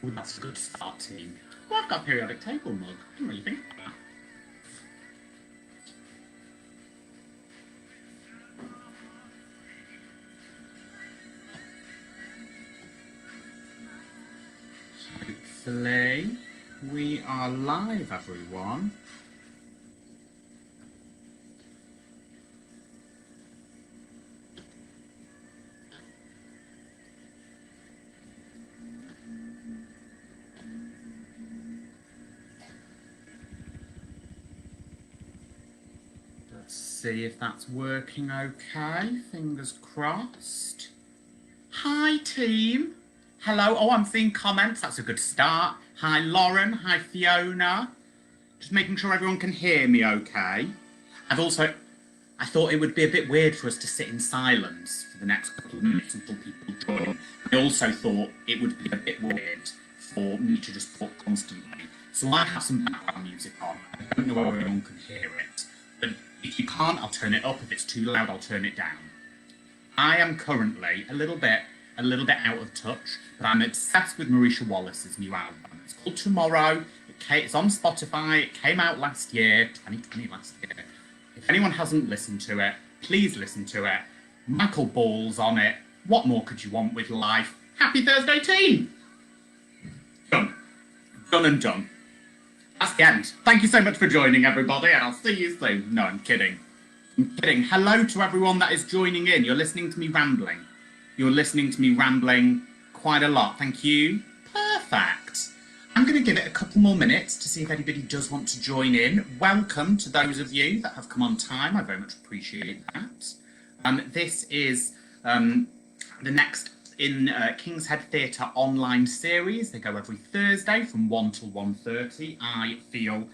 Oh, that's a good start, team. Well, I've got a periodic table mug. I didn't really think of that. Hopefully, we are live, everyone. Let's see if that's working okay. Fingers crossed. Hi, team. Hello. Oh, I'm seeing comments. That's a good start. Hi, Lauren. Hi, Fiona. Just making sure everyone can hear me okay. I thought it would be a bit weird for us to sit in silence for the next couple of minutes until people join. I also thought it would be a bit weird for me to just talk constantly. So I have some background music on. I don't know whether everyone can hear it. But if you can't, I'll turn it up. If it's too loud, I'll turn it down. I am currently a little bit out of touch, but I'm obsessed with Marisha Wallace's new album. It's called Tomorrow. It's on Spotify. It came out last year, 2020 last year. If anyone hasn't listened to it, please listen to it. Michael Ball's on it. What more could you want with life? Happy Thursday, team! Done. Done and done. That's the end. Thank you so much for joining, everybody, and I'll see you soon. No, I'm kidding. I'm kidding. Hello to everyone that is joining in. You're listening to me rambling. You're listening to me rambling quite a lot. Thank you. Perfect. I'm going to give it a couple more minutes to see if anybody does want to join in. Welcome to those of you that have come on time. I very much appreciate that. This is the next in King's Head Theatre online series. They go every Thursday from 1 till 1:30. I feel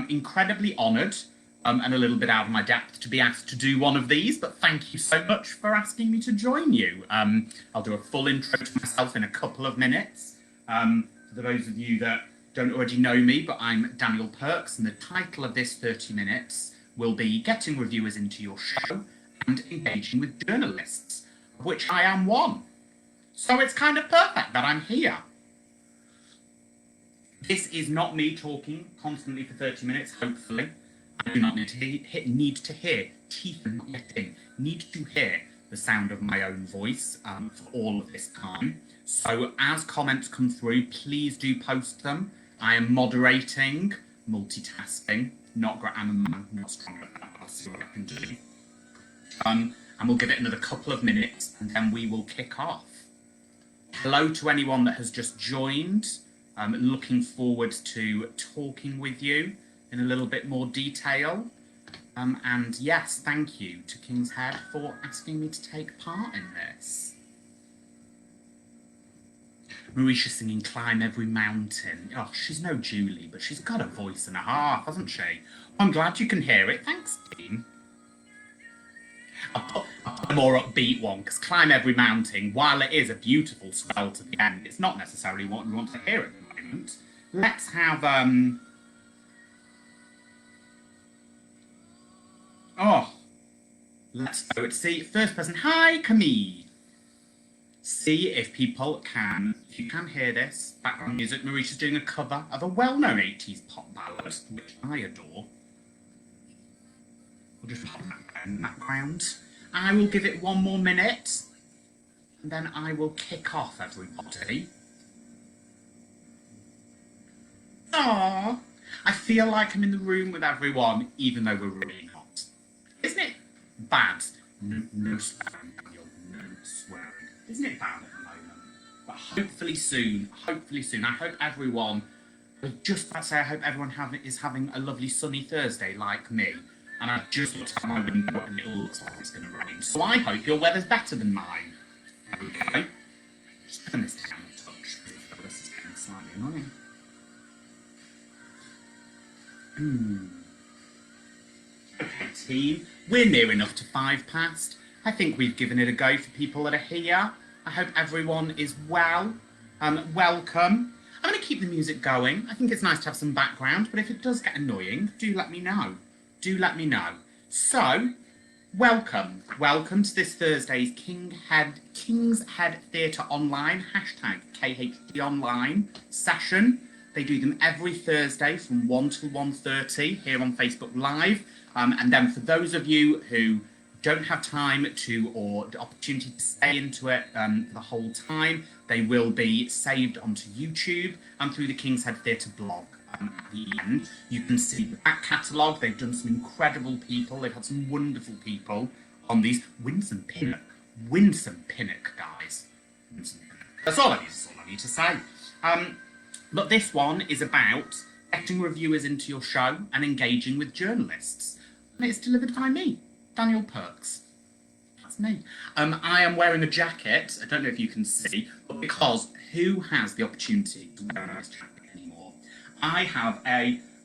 incredibly honoured and a little bit out of my depth to be asked to do one of these, but thank you so much for asking me to join you. I'll do a full intro to myself in a couple of minutes. For those of you that don't already know me, but I'm Daniel Perks, and the title of this 30 minutes will be Getting Reviewers into Your Show and Engaging with Journalists, of which I am one. So it's kind of perfect that I'm here. This is not me talking constantly for 30 minutes, hopefully. I do not need to hear the sound of my own voice for all of this time. So as comments come through, please do post them. I am moderating, multitasking, not great. I'm not strong at that. I'll see what I can do. And we'll give it another couple of minutes, and then we will kick off. Hello to anyone that has just joined. I'm looking forward to talking with you in a little bit more detail. And yes, thank you to King's Head for asking me to take part in this. Marisha singing Climb Every Mountain. Oh, she's no Julie, but she's got a voice and a half, hasn't she? I'm glad you can hear it. Thanks, team. I'll put a more upbeat one, because Climb Every Mountain, while it is a beautiful swell to the end, it's not necessarily what we want to hear at the moment. Let's have... let's go to see first person. Hi, Camille. See if you can hear this background music. Marisha's doing a cover of a well-known 80s pop ballad, which I adore. We'll just pop that in the background. I will give it one more minute, and then I will kick off, everybody. Aww, I feel like I'm in the room with everyone, even though we're really not. Isn't it bad? No swearing, Daniel, no swearing. Isn't it bad at the moment? But hopefully soon, I hope everyone, I hope everyone is having a lovely sunny Thursday like me. And I've just looked out my window and it looks like it's going to rain. So I hope your weather's better than mine. Okay? Just turn this down a touch because this is getting slightly annoying. Okay, team. We're near enough to 5 past. I think we've given it a go for people that are here. I hope everyone is well. Welcome. I'm going to keep the music going. I think it's nice to have some background, but if it does get annoying, do let me know. Do let me know. So, Welcome to this Thursday's King's Head Theatre Online, hashtag KHTOnline session. They do them every Thursday from 1 till 1:30 here on Facebook Live. And then for those of you who don't have time to or the opportunity to stay into it the whole time, they will be saved onto YouTube and through the King's Head Theatre blog. At the end, you can see the back catalogue. They've done some incredible people. They've had some wonderful people on these. Win some Pinnock, guys. That's all I need to say. But this one is about getting reviewers into your show and engaging with journalists. And it's delivered by me, Daniel Perks. That's me. I am wearing a jacket. I don't know if you can see, but because who has the opportunity to wear a nice jacket anymore? I have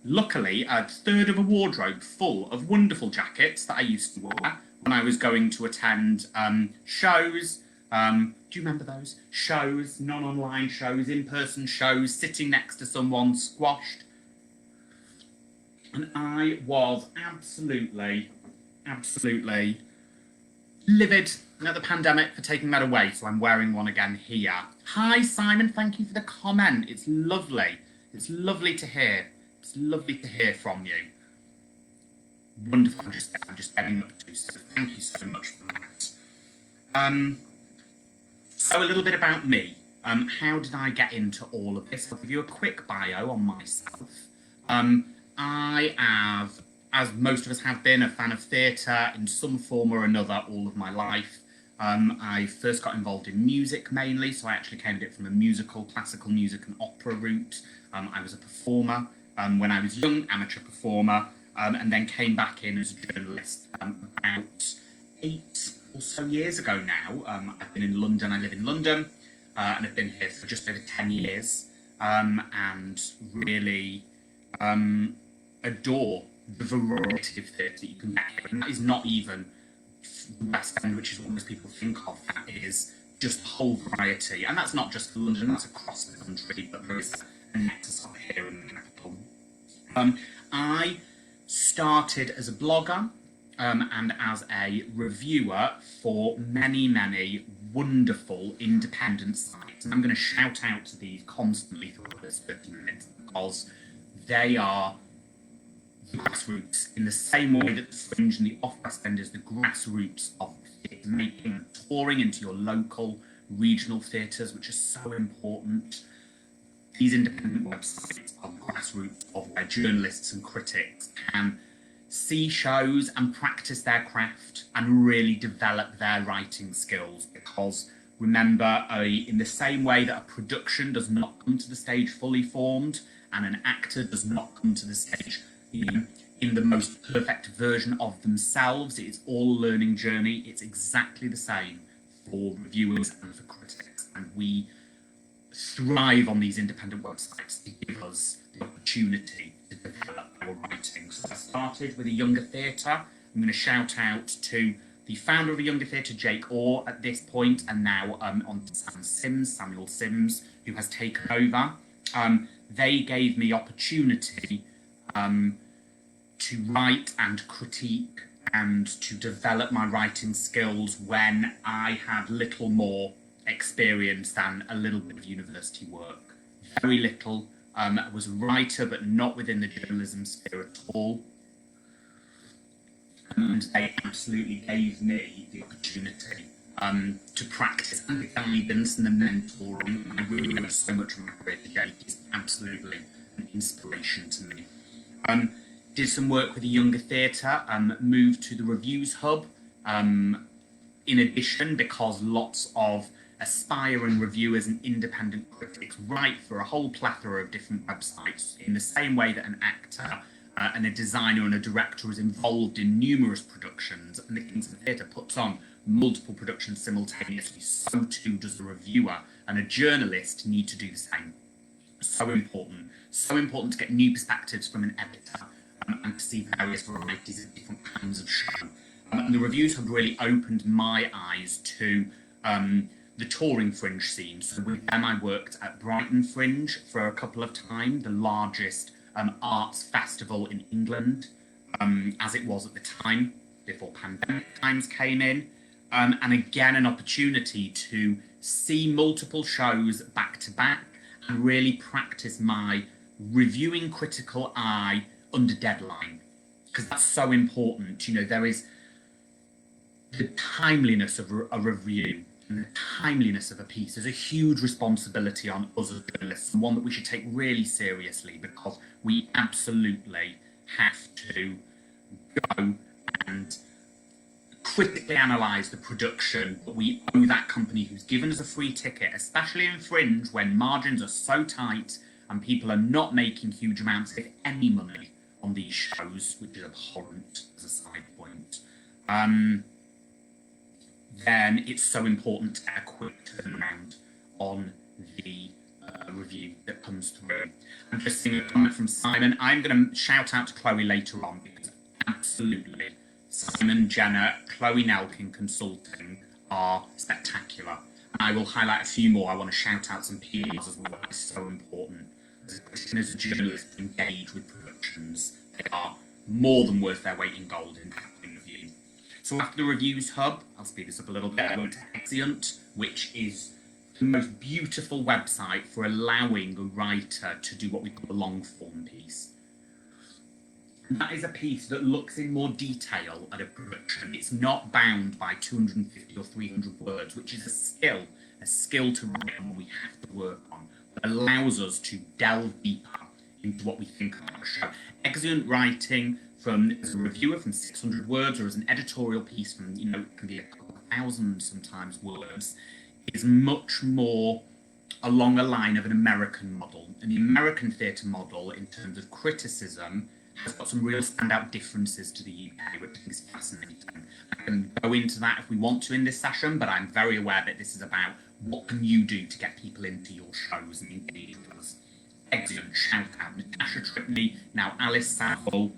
luckily, a third of a wardrobe full of wonderful jackets that I used to wear when I was going to attend shows. Do you remember those? Shows, non-online shows, in-person shows, sitting next to someone squashed. And I was absolutely livid at the pandemic for taking that away, so I'm wearing one again here. Hi, Simon, thank you for the comment. It's lovely. It's lovely to hear. It's lovely to hear from you. Wonderful. I'm just getting up to, so thank you so much for that. So a little bit about me. How did I get into all of this? I'll give you a quick bio on myself. I have, as most of us have been, a fan of theatre in some form or another all of my life. I first got involved in music mainly, so I actually came at it from a musical, classical music and opera route. I was a performer when I was young, amateur performer, and then came back in as a journalist about 8 or so years ago now. I've been in London, I live in London, and I've been here for just over 10 years, and really adore the variety of theatre that you can get here. And that is not even the West End, which is what most people think of. That is just the whole variety, and that's not just for London, that's across the country, but there is a nexus of here in the capital. I started as a blogger and as a reviewer for many wonderful independent sites, and I'm going to shout out to these constantly throughout this 30 minutes because they are the grassroots, in the same way that the Fringe and the Off-West End is the grassroots of theatre making and touring into your local regional theatres, which are so important. These independent websites are grassroots of where journalists and critics can see shows and practice their craft and really develop their writing skills, because remember, in the same way that a production does not come to the stage fully formed and an actor does not come to the stage in the most perfect version of themselves, it's all a learning journey. It's exactly the same for reviewers and for critics, and we thrive on these independent websites to give us the opportunity to develop our writing. So I started with a younger theatre. I'm going to shout out to the founder of a younger theatre, Jake Orr, at this point, and now on to Samuel Sims, who has taken over. They gave me opportunity to write and critique and to develop my writing skills when I had little more experience than a little bit of university work. Very little. I was a writer, but not within the journalism sphere at all. And they absolutely gave me the opportunity to practice and the guidance and the mentoring. I really learned so much from my career today. It's absolutely an inspiration to me. Did some work with a younger theatre, moved to the Reviews Hub. In addition, because lots of aspiring reviewers and independent critics write for a whole plethora of different websites, in the same way that an actor and a designer and a director is involved in numerous productions, and the King's Head Theatre puts on multiple productions simultaneously, so too does the reviewer, and a journalist need to do the same. So important to get new perspectives from an editor and to see various varieties of different kinds of show. And the Reviews have really opened my eyes to the touring Fringe scene. So with them, I worked at Brighton Fringe for a couple of times, the largest arts festival in England, as it was at the time. before pandemic times came in. And again, an opportunity to see multiple shows back to back and really practice my reviewing critical eye under deadline, because that's so important. You know, there is the timeliness of a review and the timeliness of a piece is a huge responsibility on us as journalists, and one that we should take really seriously, because we absolutely have to go and critically analyse the production that we owe that company who's given us a free ticket, especially in Fringe when margins are so tight and people are not making huge amounts, if any, money on these shows, which is abhorrent as a side point. Then it's so important to get a quick turnaround on the review that comes through. I'm just seeing a comment from Simon. I'm going to shout out to Chloe later on, because absolutely Simon, Jenna, Chloe Nelkin Consulting are spectacular. And I will highlight a few more. I want to shout out some PRs as well. It's so important. As a journalist, engage with productions. They are more than worth their weight in gold in having review. So after the Reviews Hub, I'll speed this up a little bit. I went to Exeunt, which is the most beautiful website for allowing a writer to do what we call a long form piece. And that is a piece that looks in more detail at a production. It's not bound by 250 or 300 words, which is a skill to write and we have to work on. It allows us to delve deeper into what we think about a show. Excellent writing as a reviewer from 600 words, or as an editorial piece from, you know, it can be a couple of thousand sometimes words, is much more along a line of an American model. And the American theatre model, in terms of criticism, has got some real standout differences to the UK, which I think is fascinating. I can go into that if we want to in this session, but I'm very aware that this is about what can you do to get people into your shows and engage with us. Excellent shout out. Natasha Tripney, now Alice Saville,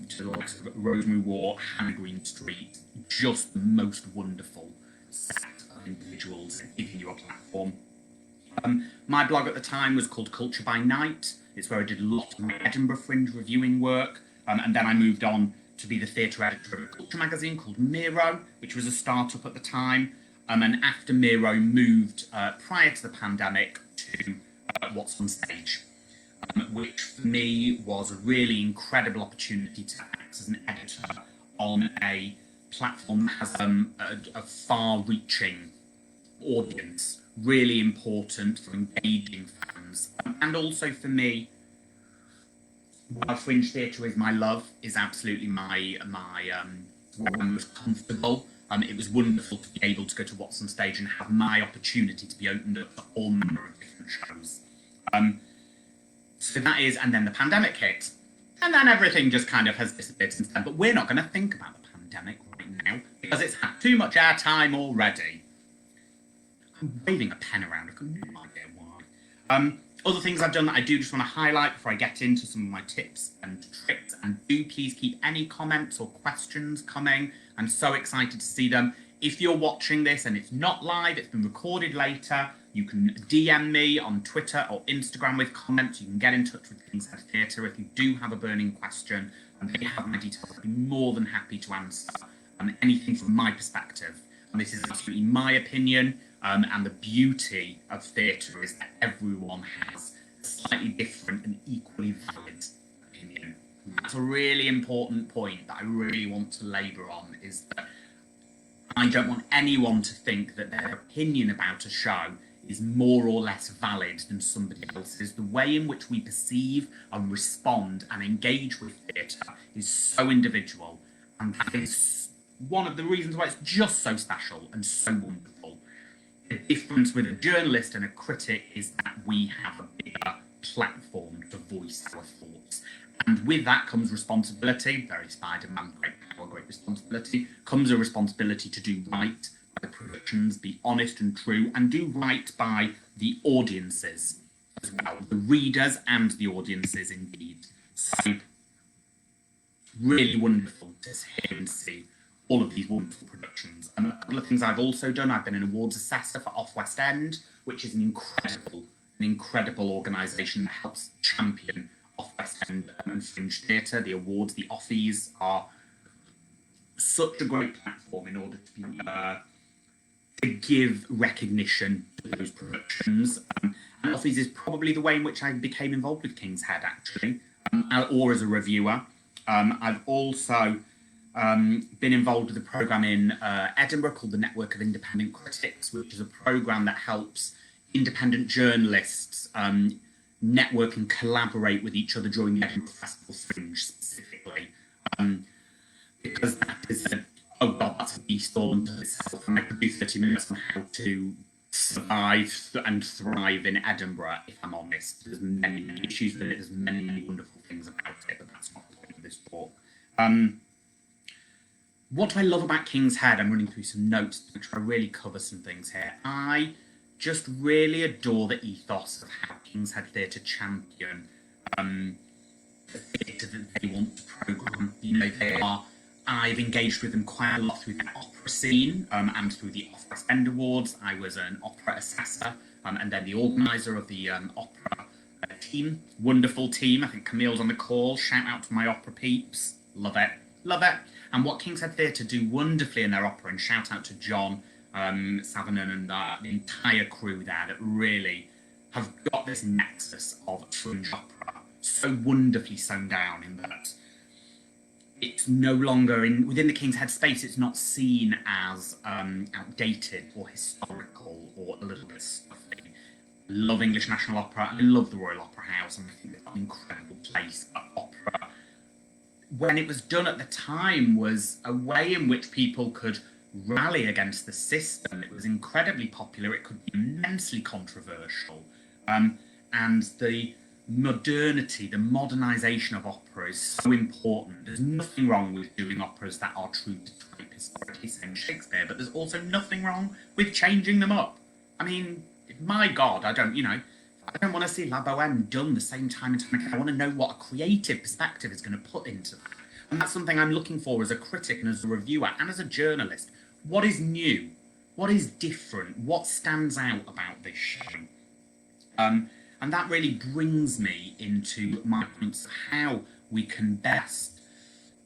to the likes of Rosemary War, Hannah Green Street, just the most wonderful set of individuals giving you a platform. My blog at the time was called Culture by Night. It's where I did a lot of my Edinburgh Fringe reviewing work, and then I moved on to be the theatre editor of a culture magazine called Miro, which was a start-up at the time, and after Miro moved, prior to the pandemic, to What's on Stage, which for me was a really incredible opportunity to act as an editor on a platform that has a far-reaching audience, really important for engaging fans. And also for me, while Fringe theatre is my love, is absolutely my where I'm most comfortable. It was wonderful to be able to go to What's on Stage and have my opportunity to be opened up for all manner of different shows. So that is, and then the pandemic hit, and then everything just kind of has disappeared since then. But we're not going to think about the pandemic right now, because it's had too much airtime already. I'm waving a pen around, I've got no idea why. Other things I've done that I do just want to highlight before I get into some of my tips and tricks, and do please keep any comments or questions coming. I'm so excited to see them. If you're watching this and it's not live, it's been recorded later, you can DM me on Twitter or Instagram with comments. You can get in touch with Kingshead Theatre if you do have a burning question, and they have my details. I'd be more than happy to answer anything from my perspective. And this is absolutely my opinion, and the beauty of theatre is that everyone has a slightly different and equally valid opinion. That's a really important point that I really want to labour on, is that I don't want anyone to think that their opinion about a show is more or less valid than somebody else's. The way in which we perceive and respond and engage with theatre is so individual, and that is one of the reasons why it's just so special and so wonderful. The difference with a journalist and a critic is that we have a bigger platform to voice our thoughts. And with that comes responsibility, very Spider-Man, great power, great responsibility, comes a responsibility to do right by the productions, be honest and true, and do right by the audiences as well, the readers and the audiences indeed. So really wonderful to hear and see all of these wonderful productions. And a couple of things I've also done, I've been an awards assessor for Off West End, which is an incredible organisation that helps champion Off West End and Fringe Theatre. The awards, the Offies, are such a great platform in order to give recognition to those productions. And Offies is probably the way in which I became involved with King's Head, actually, or as a reviewer. I've also been involved with a programme in Edinburgh called the Network of Independent Critics, which is a programme that helps independent journalists network and collaborate with each other during the Edinburgh Festival Fringe specifically. Because that is that's a beast all unto itself, and I could do 30 minutes on how to survive and thrive in Edinburgh, if I'm honest. There's many, many issues with it, there's many, many wonderful things about it, but that's not the point of this talk. What do I love about King's Head? I'm running through some notes to try to really cover some things here. I just really adore the ethos of how King's Head Theatre champion the theatre that they want to programme. You know, I've engaged with them quite a lot through the opera scene and through the Off West End Awards. I was an opera assessor and then the organiser of the opera team. Wonderful team. I think Camille's on the call. Shout out to my opera peeps. Love it. Love it. And what King's Head Theatre do wonderfully in their opera, and shout out to John Savanon and the entire crew there that really have got this nexus of fringe opera so wonderfully sewn down in that it's no longer within the King's Head space. It's not seen as outdated or historical or a little bit stuffy. I love English National Opera. I love the Royal Opera House, and I think it's an incredible place for opera. When it was done at the time, was a way in which people could rally against the system. It was incredibly popular. It could be immensely controversial, and the modernity, the modernisation of opera is so important. There's nothing wrong with doing operas that are true to type, historically saying Shakespeare, but there's also nothing wrong with changing them up. I mean, my God, I don't want to see La Bohème done the same time and time again. I want to know what a creative perspective is going to put into that. And that's something I'm looking for as a critic and as a reviewer and as a journalist. What is new? What is different? What stands out about this show? And that really brings me into my points of how we can best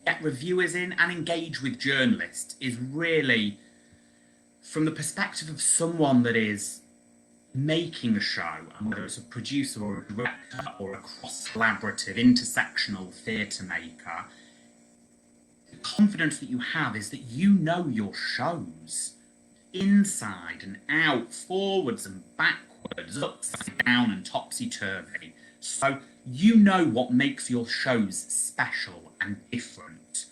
get reviewers in and engage with journalists is really from the perspective of someone that is making a show, and whether it's a producer or a director or a cross-collaborative, intersectional theatre maker, the confidence that you have is that you know your shows inside and out, forwards and backwards, upside down and topsy-turvy. So you know what makes your shows special and different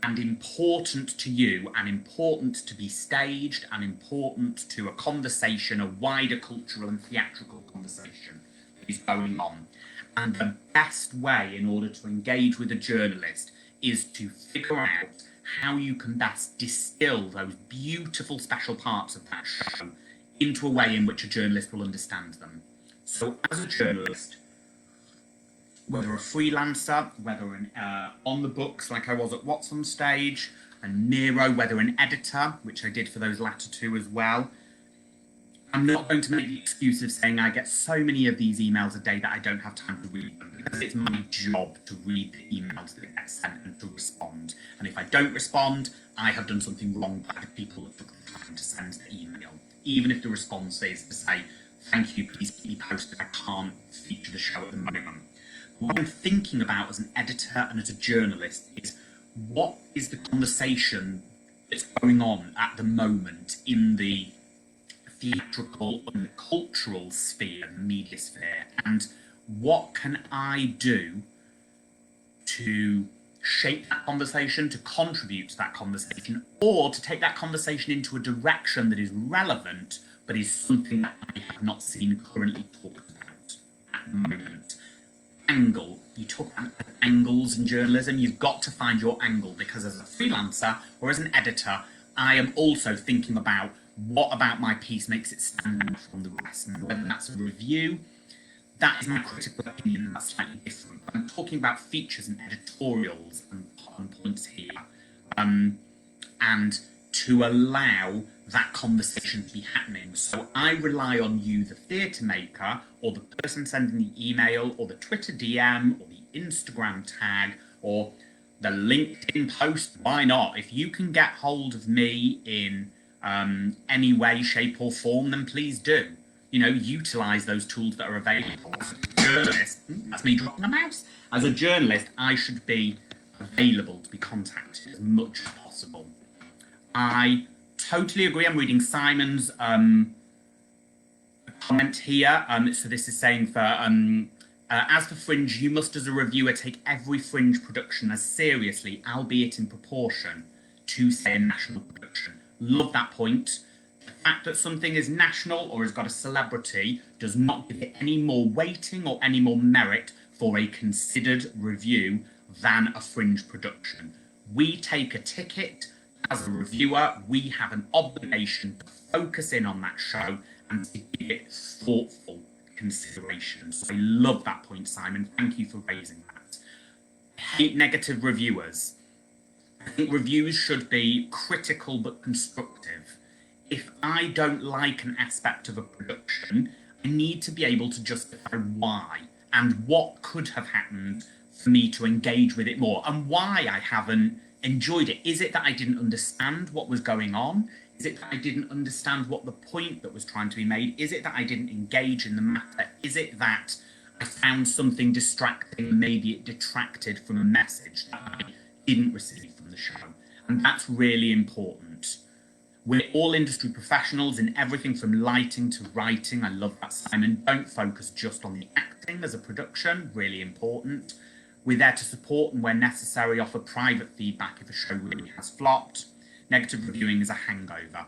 and important to you, and important to be staged, and important to a conversation, a wider cultural and theatrical conversation that is going on. And the best way in order to engage with a journalist is to figure out how you can best distill those beautiful special parts of that show into a way in which a journalist will understand them. So as a journalist, whether a freelancer, whether an on the books like I was at What's on Stage, and Miro, whether an editor, which I did for those latter two as well, I'm not going to make the excuse of saying I get so many of these emails a day that I don't have time to read them, because it's my job to read the emails that get sent and to respond. And if I don't respond, I have done something wrong by the people that took the time to send the email. Even if the response is to say, thank you, please keep me posted, I can't feature the show at the moment. What I'm thinking about as an editor and as a journalist is, what is the conversation that's going on at the moment in the theatrical and the cultural sphere, the media sphere, and what can I do to shape that conversation, to contribute to that conversation, or to take that conversation into a direction that is relevant, but is something that I have not seen currently talked about at the moment. Angle. You talk about angles in journalism. You've got to find your angle, because as a freelancer or as an editor, I am also thinking about what about my piece makes it stand out from the rest, and whether that's a review. That is my critical opinion, that's slightly different. I'm talking about features and editorials and points here, and to allow that conversation to be happening. So I rely on you, the theatre maker, or the person sending the email, or the Twitter DM, or the Instagram tag, or the LinkedIn post, why not? If you can get hold of me in any way, shape or form, then please do. You know, utilize those tools that are available. As a journalist, that's me dropping a mouse. As a journalist, I should be available to be contacted as much as possible. I totally agree. I'm reading Simon's comment here. So this is saying for as for Fringe, you must as a reviewer take every Fringe production as seriously, albeit in proportion to, say, a national production. Love that point. The fact that something is national or has got a celebrity does not give it any more weighting or any more merit for a considered review than a Fringe production. We take a ticket. As a reviewer, we have an obligation to focus in on that show and to give it thoughtful consideration. So I love that point, Simon. Thank you for raising that. I hate negative reviewers. I think reviews should be critical but constructive. If I don't like an aspect of a production, I need to be able to justify why and what could have happened for me to engage with it more and why I haven't enjoyed it. Is it that I didn't understand what was going on? Is it that I didn't understand what the point that was trying to be made? Is it that I didn't engage in the matter? Is it that I found something distracting and maybe it detracted from a message that I didn't receive from the show? And that's really important. We're all industry professionals in everything from lighting to writing. I love that, Simon. Don't focus just on the acting as a production, really important. We're there to support and, where necessary, offer private feedback if a show really has flopped. Negative reviewing is a hangover.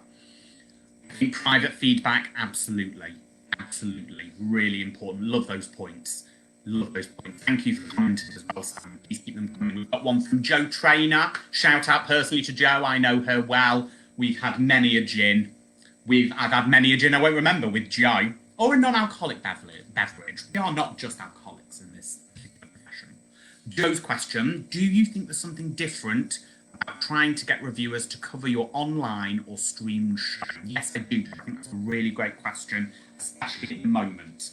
I think private feedback, absolutely. Absolutely. Really important. Love those points. Love those points. Thank you for commenting as well, Sam. Please keep them coming. We've got one from Jo Trainer. Shout out personally to Jo. I know her well. We've had many a gin. I've had many a gin, I won't remember, with Jo. Or a non-alcoholic beverage. We are not just alcoholics in this particular profession. Jo's question, do you think there's something different about trying to get reviewers to cover your online or streamed show? Yes, I do. I think that's a really great question, especially at the moment.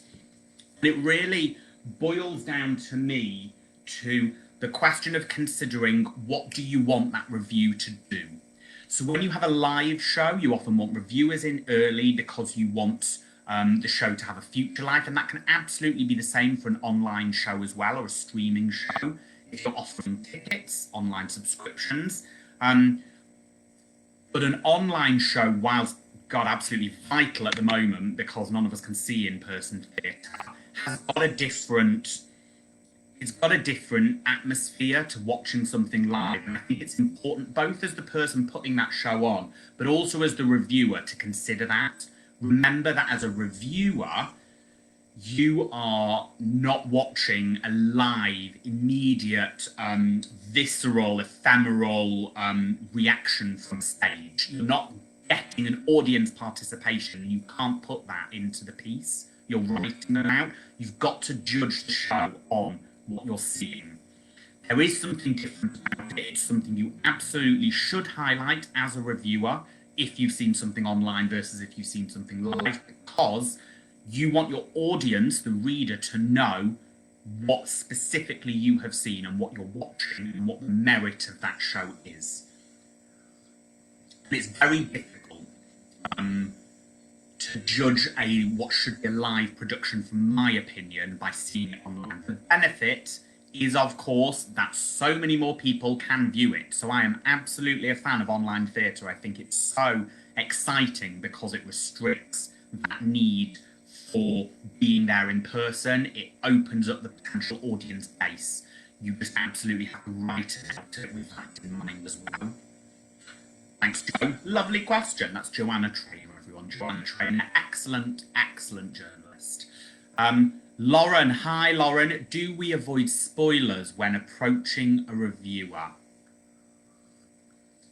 And it really boils down to me to the question of considering what do you want that review to do. So when you have a live show, you often want reviewers in early because you want the show to have a future life, and that can absolutely be the same for an online show as well, or a streaming show, if you're offering tickets, online subscriptions. But an online show, whilst, God, absolutely vital at the moment because none of us can see in-person theatre, has got a different... It's got a different atmosphere to watching something live. And I think it's important, both as the person putting that show on, but also as the reviewer, to consider that. Remember that as a reviewer, you are not watching a live, immediate, visceral, ephemeral reaction from stage. You're not getting an audience participation. You can't put that into the piece. You're writing them out. You've got to judge the show on what you're seeing. There is something different about it. It's something you absolutely should highlight as a reviewer if you've seen something online versus if you've seen something live, because you want your audience, the reader, to know what specifically you have seen and what you're watching and what the merit of that show is. And it's very difficult to judge what should be a live production, from my opinion, by seeing it online. The benefit is, of course, that so many more people can view it. So I am absolutely a fan of online theatre. I think it's so exciting because it restricts that need for being there in person. It opens up the potential audience base. You just absolutely have to write it out with that in mind as well. Thanks, Jo. Lovely question. That's Joanna Trainer. Joanna Trainer, excellent journalist. Lauren, hi Lauren. Do we avoid spoilers when approaching a reviewer?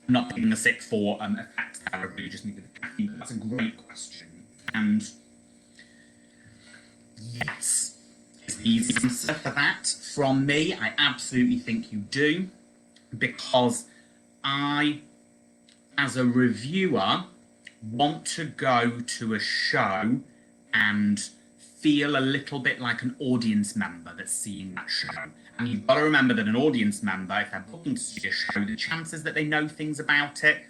I'm not taking a sip for effects there, I really just needed the caffeine, but that's a great question. And yes, is the easy answer for that from me. I absolutely think you do, because I, as a reviewer, want to go to a show and feel a little bit like an audience member that's seeing that show. And you've got to remember that an audience member, if they're booking to see a show, the chances that they know things about it,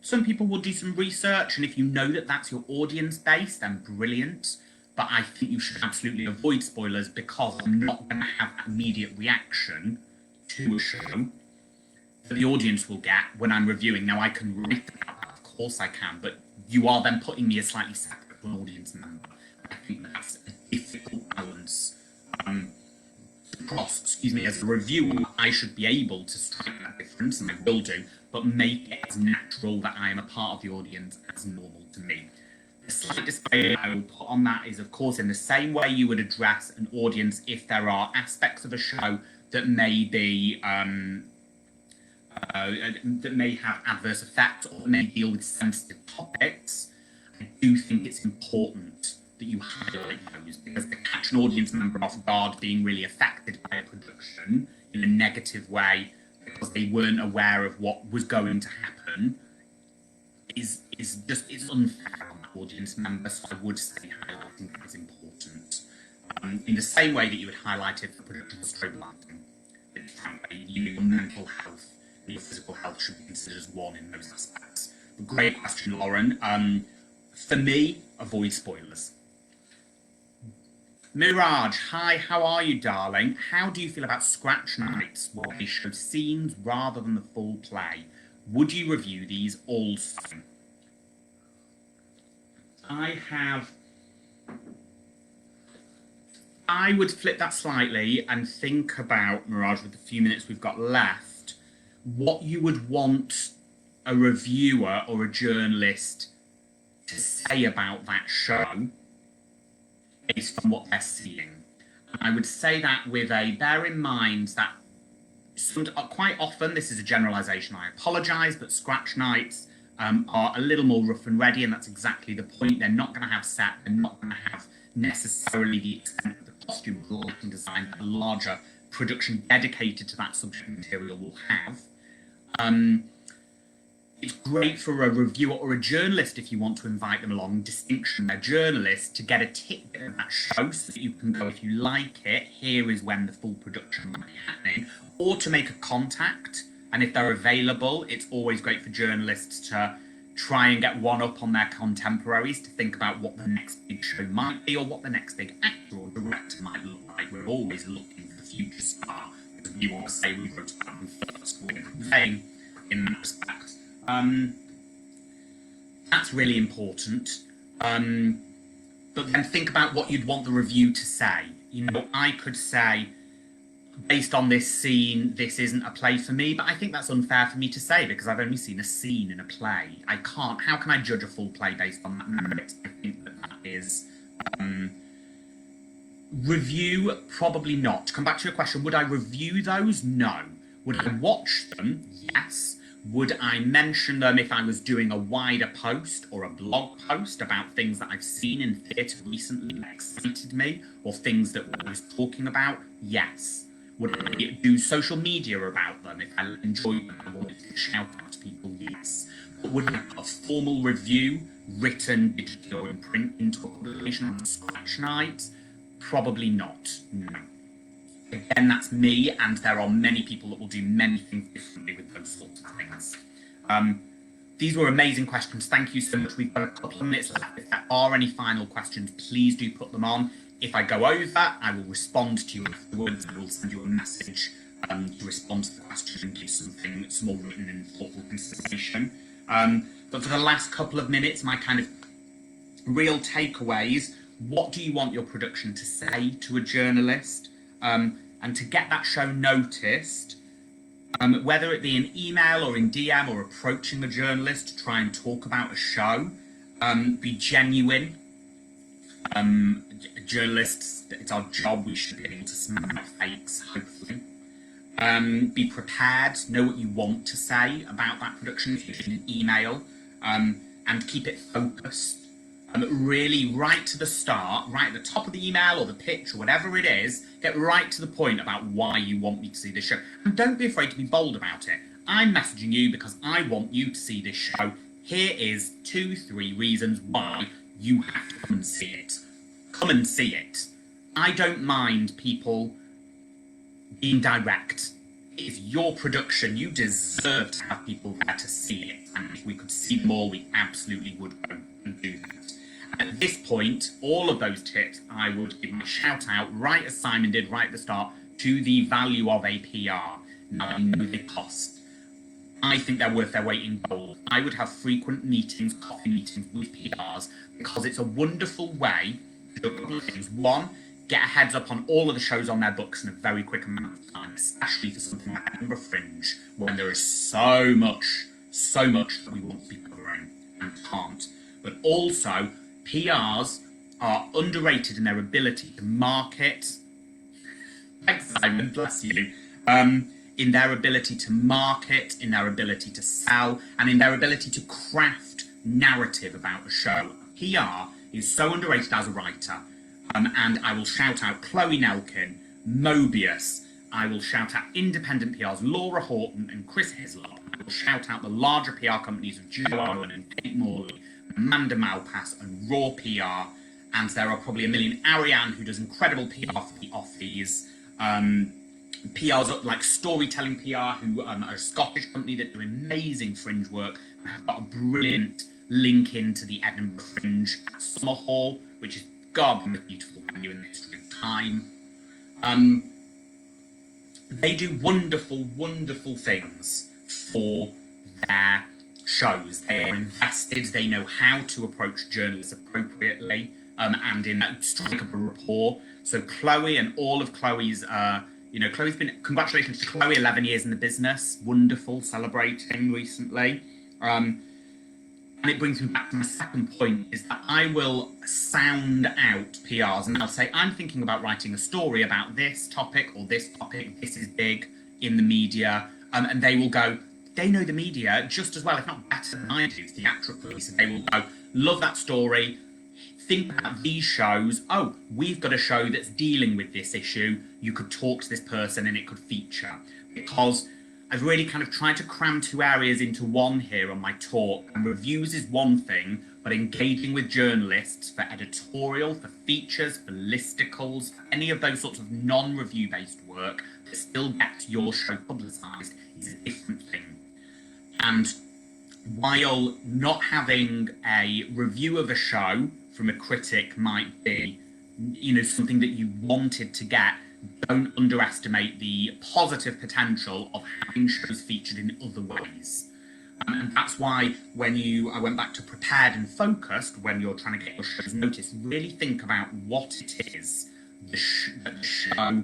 some people will do some research, and if you know that that's your audience base, then brilliant. But I think you should absolutely avoid spoilers, because I'm not going to have that immediate reaction to a show that the audience will get when I'm reviewing. Now, I can write about that, of course I can, but you are then putting me as slightly separate from an audience member. I think that's a difficult balance. As a reviewer, I should be able to strike that difference, and I will do, but make it as natural that I am a part of the audience as normal to me. The slight disclaimer I will put on that is, of course, in the same way you would address an audience if there are aspects of a show that may be that may have adverse effects or may deal with sensitive topics. I do think it's important that you highlight those, because they catch an audience member off guard being really affected by a production in a negative way because they weren't aware of what was going to happen is unfair on that audience member. So I would say highlighting that is important. In the same way that you would highlight if the production was strobe lighting, your mental health and your physical health should be considered as one in those aspects. But great question, Lauren. For me, avoid spoilers. Mirage, hi, how are you, darling? How do you feel about scratch nights where they show scenes rather than the full play? Would you review these also? I would flip that slightly and think about, Mirage, with the few minutes we've got left, what you would want a reviewer or a journalist to say about that show based on what they're seeing. And I would say that with bear in mind that quite often, this is a generalisation, I apologise, but scratch nights are a little more rough and ready, and that's exactly the point. They're not going to have set, they're not going to have necessarily the extent of the costume or lighting design that a larger production dedicated to that subject material will have. It's great for a reviewer or a journalist, if you want to invite them along, distinction, a journalist, to get a tidbit of that show so that you can go, if you like it, here is when the full production might be happening, or to make a contact. And if they're available, it's always great for journalists to try and get one up on their contemporaries, to think about what the next big show might be, or what the next big actor or director might look like. We're always looking for the future star, because we want to say we wrote about them first, we're conveying in that respect. That's really important. But then think about what you'd want the review to say. You know, I could say, based on this scene, this isn't a play for me, but I think that's unfair for me to say because I've only seen a scene in a play. How can I judge a full play based on that merit? I think that is... Review, probably not. To come back to your question, would I review those? No. Would I watch them? Yes. Would I mention them if I was doing a wider post or a blog post about things that I've seen in theatre recently that excited me, or things that I was talking about? Yes. Would I do social media about them if I enjoyed them and wanted to shout out to people? Yes. But would I put a formal review, written, digital, or in print, into a publication on scratch night? Probably not. No. Again, that's me, and there are many people that will do many things differently with those sorts of things. These were amazing questions. Thank you so much. We've got a couple of minutes left. If there are any final questions, please do put them on. If I go over, I will respond to you afterwards. I will send you a message to respond to the question and give something more written and thoughtful consideration. But for the last couple of minutes, my kind of real takeaways: what do you want your production to say to a journalist? And to get that show noticed, whether it be in email or in DM or approaching the journalist to try and talk about a show, be genuine. Journalists, it's our job, we should be able to smell out fakes, hopefully. Be prepared, know what you want to say about that production if you're in an email, and keep it focused. Really, right to the start, right at the top of the email or the pitch or whatever it is, get right to the point about why you want me to see this show. And don't be afraid to be bold about it. I'm messaging you because I want you to see this show. Here is 2-3 reasons why you have to come and see it. Come and see it. I don't mind people being direct. It's your production. You deserve to have people there to see it. And if we could see them all, we absolutely would go and do that. And at this point, all of those tips, I would give my shout out, right as Simon did right at the start, to the value of a PR. Now, I know they cost. I think they're worth their weight in gold. I would have frequent meetings, coffee meetings with PRs, because it's a wonderful way to do a couple of things. One, get a heads up on all of the shows on their books in a very quick amount of time, especially for something like Edinburgh Fringe, when there is so much that we want to be covering and can't. But also, PRs are underrated in their ability to market. Thanks, Simon, bless you. In their ability to market, in their ability to sell, and in their ability to craft narrative about a show. PR is so underrated as a writer. And I will shout out Chloe Nelkin, Mobius. I will shout out independent PRs, Laura Horton and Chris Hislop. I will shout out the larger PR companies of Joe Owen and Kate Morley, Amanda Malpass and Raw PR. And there are probably a million. Ariane, who does incredible PR for the Offies. PRs like Storytelling PR, who are a Scottish company that do amazing fringe work and have got a brilliant link into the Edinburgh Fringe at Summer Hall, which is God, the most beautiful venue in the history of time. They do wonderful, wonderful things for their shows. They are invested, they know how to approach journalists appropriately, and in strike up a rapport. So Chloe and all of Chloe's, Chloe's been, congratulations to Chloe, 11 years in the business, wonderful, celebrating recently. And it brings me back to my second point, is that I will sound out PRs and I'll say, I'm thinking about writing a story about this topic or this topic, this is big in the media, and they will go, they know the media just as well, if not better than I do theatrically, so they will go, love that story, think about these shows, oh, we've got a show that's dealing with this issue, you could talk to this person and it could feature. Because I've really kind of tried to cram two areas into one here on my talk, and reviews is one thing, but engaging with journalists for editorial, for features, for listicles, for any of those sorts of non-review based work that still gets your show publicised is a different thing. And while not having a review of a show from a critic might be, something that you wanted to get, don't underestimate the positive potential of having shows featured in other ways. And that's why I went back to prepared and focused, when you're trying to get your shows noticed, really think about what it is, the show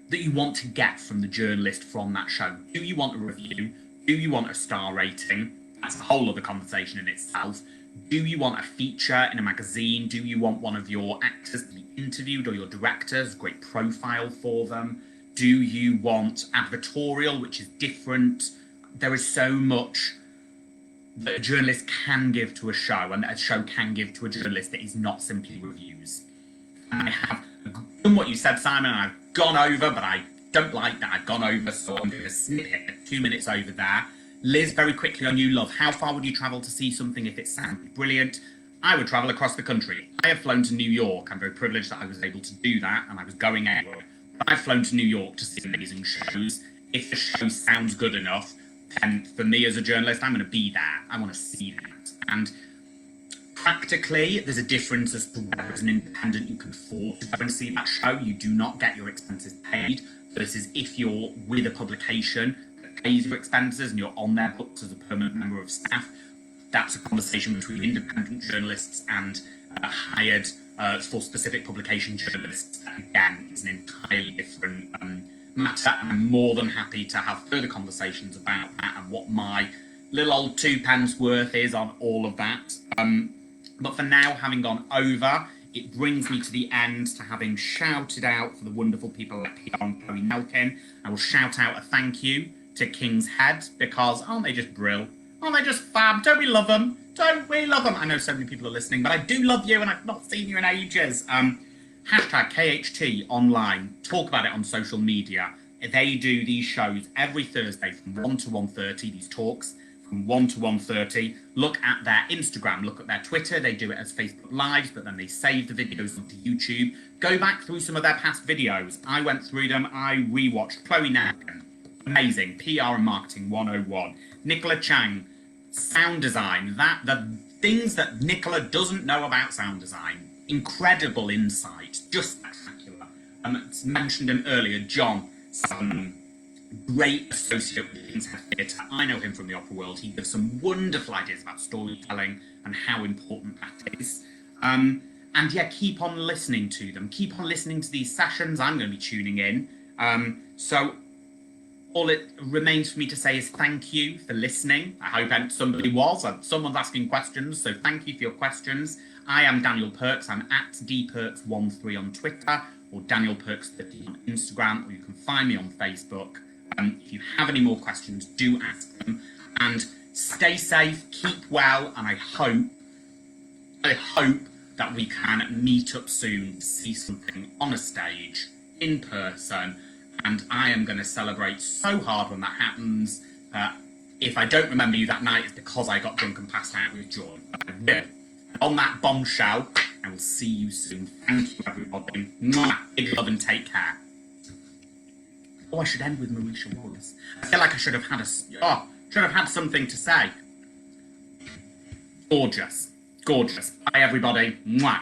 that you want to get from the journalist from that show. Do you want a review? Do you want a star rating? That's a whole other conversation in itself. Do you want a feature in a magazine? Do you want one of your actors to be interviewed, or your directors, great profile for them? Do you want advertorial, which is different? There is so much that a journalist can give to a show, and a show can give to a journalist that is not simply reviews. And I have done what you said, Simon, and I've gone over, but I don't like that I've gone over, so I'm doing a snippet at 2 minutes over there. Liz, very quickly on you, love. How far would you travel to see something if it sounded brilliant? I would travel across the country. I have flown to New York. I'm very privileged that I was able to do that, and I was going anywhere. But I've flown to New York to see amazing shows. If the show sounds good enough, then for me as a journalist, I'm going to be there. I want to see that. And practically, there's a difference as to whether as an independent you can afford to go and see that show. You do not get your expenses paid. Versus if you're with a publication that pays your expenses and you're on their books as a permanent member of staff, that's a conversation between independent journalists and hired for specific publication journalists. Again, it's an entirely different matter. I'm more than happy to have further conversations about that and what my little old 2 pence worth is on all of that. But for now, having gone over, it brings me to the end, to having shouted out for the wonderful people like PR and Chloe Nelkin. I will shout out a thank you to King's Head, because aren't they just brill? Aren't they just fab? Don't we love them? Don't we love them? I know so many people are listening, but I do love you, and I've not seen you in ages. Hashtag KHTOnline. Talk about it on social media. They do these shows every Thursday from 1 to 1:30, these talks, from 1 to 1:30. Look at their Instagram, look at their Twitter. They do it as Facebook Lives, but then they save the videos onto YouTube. Go back through some of their past videos. I went through them. I rewatched Chloe Nagan. Amazing. PR and Marketing 101. Nicola Chang. Sound design. The things that Nicola doesn't know about sound design. Incredible insight. Just spectacular. It's mentioned in earlier, John. Some great associate with theatre. I know him from the opera world. He gives some wonderful ideas about storytelling and how important that is. And yeah, keep on listening to them. Keep on listening to these sessions. I'm going to be tuning in. So all it remains for me to say is thank you for listening. I hope somebody was. Someone's asking questions, so thank you for your questions. I am Daniel Perks. I'm at dperks13 on Twitter or Daniel Perks13 on Instagram, or you can find me on Facebook. If you have any more questions, do ask them. And stay safe, keep well, and I hope that we can meet up soon to see something on a stage, in person. And I am going to celebrate so hard when that happens. If I don't remember you that night, it's because I got drunk and passed out with joy. On that bombshell, I will see you soon. Thank you, everybody. Mwah. Big love and take care. Oh, I should end with Marisha Wallace. I feel like I should have had something to say. Gorgeous. Gorgeous. Bye, everybody. Mwah.